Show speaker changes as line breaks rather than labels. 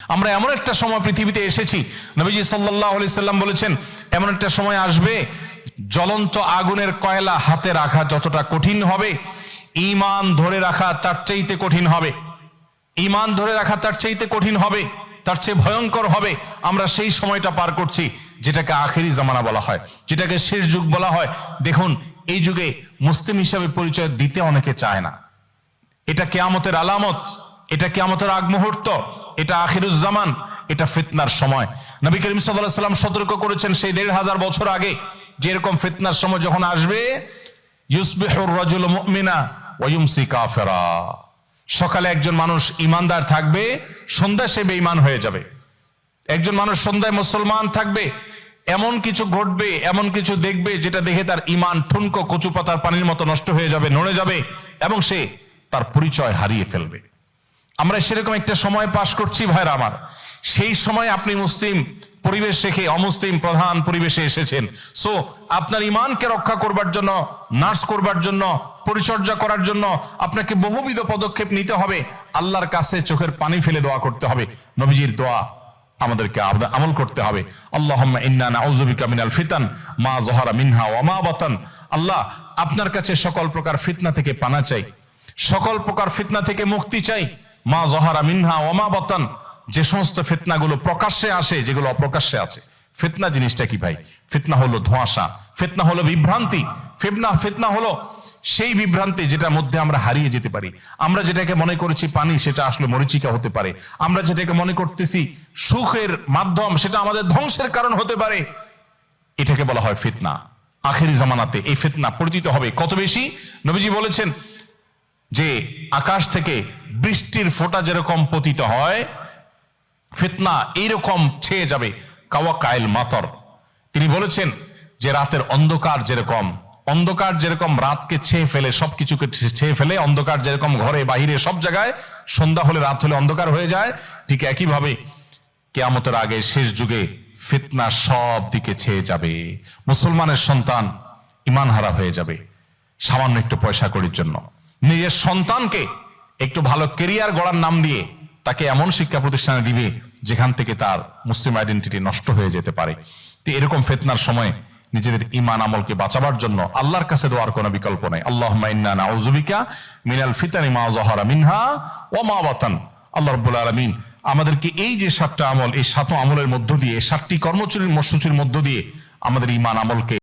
আমরা এমন একটা সময় পৃথিবীতে এসেছি, নবীজি সাল্লাল্লাহু আলাইহি সাল্লাম বলেছেন এমন একটা সময় আসবে জ্বলন্ত আগুনের কয়লা হাতে রাখা যতটা কঠিন হবে, ঈমান ধরে রাখা তার চাইতে কঠিন হবে। ঈমান ধরে রাখা তার চাইতে কঠিন হবে, তার চেয়ে ভয়ঙ্কর হবে। আমরা সেই সময়টা পার করছি যেটাকে আখেরি জামানা বলা হয়, যেটাকে শেষ যুগ বলা হয়। দেখুন, এই যুগে মুসলিম হিসাবে পরিচয় দিতে অনেকে চায় না। এটা কিয়ামতের আলামত, এটা কিয়ামতের আগ মুহূর্ত, এটা আখিরুজ জামান, এটা ফিতনার সময়। নবী করিম সাল্লাল্লাহু আলাইহি ওয়াসাল্লাম সতর্ক করেছেন সেই ১৫০০ বছর আগে যে এরকম ফিতনার সময় যখন আসবে, ইউসবিহুর রাজুলু মুমিনা ওয়া ইউমসি কাফিরা। সকালে একজন মানুষ ঈমানদার থাকবে, সন্ধ্যায় সে বেঈমান হয়ে যাবে। একজন মানুষ সন্ধ্যায় মুসলমান থাকবে, এমন কিছু ঘটবে, এমন কিছু দেখবে যেটা দেখে তার ঈমান ঠুনকো কচু পাতার পানির মতো নষ্ট হয়ে যাবে, নড়ে যাবে এবং সে তার পরিচয় হারিয়ে ফেলবে। আমরা সেরকম একটা সময় পাশ করছি ভাইরা আমার। সেই সময় আপনি মুসলিম পরিবেশ রেখে অমুসলিম প্রধান পরিবেশে এসেছেন। সো আপনার ঈমানকে রক্ষা করবার জন্য, নার্স করবার জন্য, পরিচর্যা করার জন্য আপনাকে বহুবিধ পদক্ষেপ নিতে হবে। আল্লাহর কাছে চোখের পানি ফেলে দোয়া করতে হবে। নবীজির দোয়া আমাদেরকে আমল করতে হবে। আল্লাহুম্মা ইন্না নাউযু বিকা মিনাল ফিতান মা যাহারা মিনহা ওয়া মা বাতান। আল্লাহ, আপনার কাছে সকল প্রকার ফিতনা থেকে পানা চাই, সকল প্রকার ফিতনা থেকে মুক্তি চাই। মা যাহারা মিনহা ওয়া মা বাতান, যে সমস্ত ফিতনাগুলো প্রকাশ্যে আসে, যেগুলো অপ্রকাশ্যে আছে। ফিতনা জিনিসটা কি ভাই? ফিতনা হলো ধোঁয়াশা, ফিতনা হলো বিভ্রান্তি, ফিতনা হলো সেই বিভ্রান্তি যেটার মধ্যে আমরা হারিয়ে যেতে পারি। আমরা যেটাকে মনে করেছি পানি, সেটা আসলে মরীচিকা হতে পারে। আমরা যেটাকে মনে করতেছি সুখের মাধ্যম, সেটা আমাদের ধ্বংসের কারণ হতে পারে। এটাকে বলা হয় ফিতনা। আখেরি জামানাতে এই ফিতনা পরিচিত হবে কত বেশি। নবীজি বলেছেন যে আকাশ থেকে বৃষ্টির ফোঁটা যেরকম পতিত হয়, ফিতনা এইরকম ছেয়ে যাবে কাওয়াকাইল মাতর। তিনি বলেছেন যে রাতের অন্ধকার যেরকম রাতকে ছেয়ে ফেলে, সবকিছুকে ছেয়ে ফেলে, অন্ধকার যেরকম ঘরে বাহিরে সব জায়গায়, সন্ধ্যা হলে রাত হলে অন্ধকার হয়ে যায়, ঠিক একইভাবে কিয়ামতের আগে শেষ যুগে ফিতনা সব দিকে ছেয়ে যাবে। মুসলমানের সন্তান ঈমান হারা হয়ে যাবে সামান্য একটু পয়সা কড়ির জন্য। নিজের সন্তানকে একটু ভালো কেরিয়ার গড়ার নাম দিয়ে তাকে এমন শিক্ষা প্রতিষ্ঠানে দিবে যেখান থেকে তার মুসলিম আইডেন্টিটি নষ্ট হয়ে যেতে পারে। তো এরকম ফিতনার সময় নিজেদের ঈমান আমলকে বাঁচাবার জন্য আল্লাহর কাছে দোয়ার কোনো বিকল্প নাই। আল্লাহুম্মা ইন্না নাউযু বিকা মিনাল ফিতানি মা যাহারা মিনহা ওয়া মা বাতান। আল্লাহ রাব্বুল আলামিন আমাদেরকে এই যে 7টা আমল, এই 7 আমলের মধ্য দিয়ে, 7টি কর্মসূচির মধ্য দিয়ে আমাদের ঈমান আমলকে